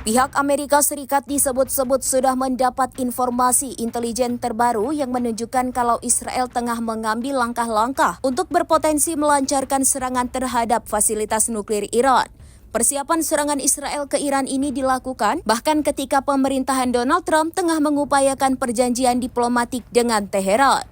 Pihak Amerika Serikat disebut-sebut sudah mendapat informasi intelijen terbaru yang menunjukkan kalau Israel tengah mengambil langkah-langkah untuk berpotensi melancarkan serangan terhadap fasilitas nuklir Iran. Persiapan serangan Israel ke Iran ini dilakukan bahkan ketika pemerintahan Donald Trump tengah mengupayakan perjanjian diplomatik dengan Teheran.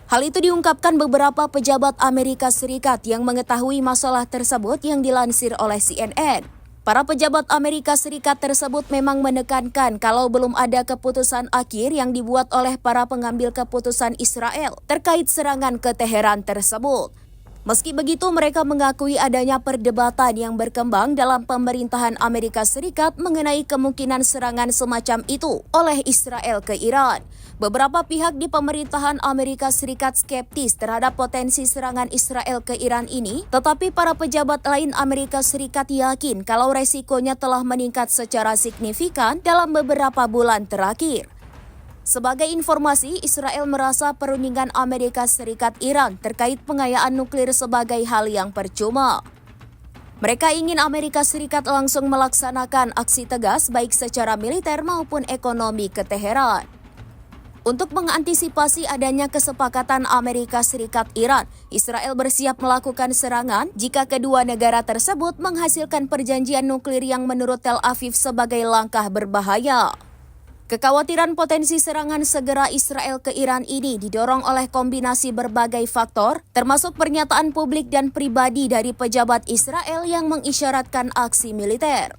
Hal itu diungkapkan beberapa pejabat Amerika Serikat yang mengetahui masalah tersebut yang dilansir oleh CNN. Para pejabat Amerika Serikat tersebut memang menekankan kalau belum ada keputusan akhir yang dibuat oleh para pengambil keputusan Israel terkait serangan ke Teheran tersebut. Meski begitu, mereka mengakui adanya perdebatan yang berkembang dalam pemerintahan Amerika Serikat mengenai kemungkinan serangan semacam itu oleh Israel ke Iran. Beberapa pihak di pemerintahan Amerika Serikat skeptis terhadap potensi serangan Israel ke Iran ini, tetapi para pejabat lain Amerika Serikat yakin kalau resikonya telah meningkat secara signifikan dalam beberapa bulan terakhir. Sebagai informasi, Israel merasa perundingan Amerika Serikat-Iran terkait pengayaan nuklir sebagai hal yang percuma. Mereka ingin Amerika Serikat langsung melaksanakan aksi tegas baik secara militer maupun ekonomi ke Teheran. Untuk mengantisipasi adanya kesepakatan Amerika Serikat-Iran, Israel bersiap melakukan serangan jika kedua negara tersebut menghasilkan perjanjian nuklir yang menurut Tel Aviv sebagai langkah berbahaya. Kekhawatiran potensi serangan segera Israel ke Iran ini didorong oleh kombinasi berbagai faktor, termasuk pernyataan publik dan pribadi dari pejabat Israel yang mengisyaratkan aksi militer.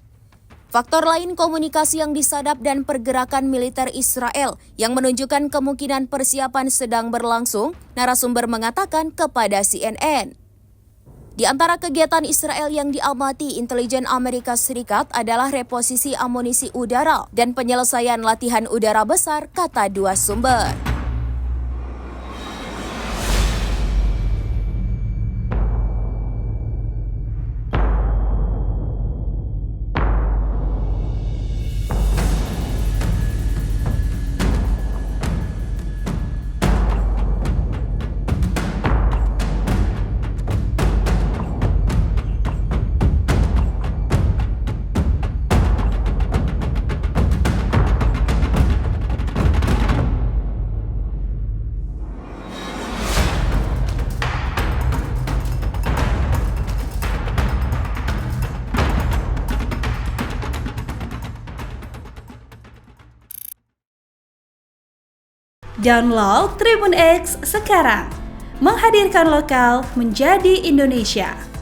Faktor lain komunikasi yang disadap dan pergerakan militer Israel yang menunjukkan kemungkinan persiapan sedang berlangsung, narasumber mengatakan kepada CNN. Di antara kegiatan Israel yang diamati intelijen Amerika Serikat adalah reposisi amunisi udara dan penyelesaian latihan udara besar, kata dua sumber. Download Tribun X sekarang, menghadirkan lokal menjadi Indonesia.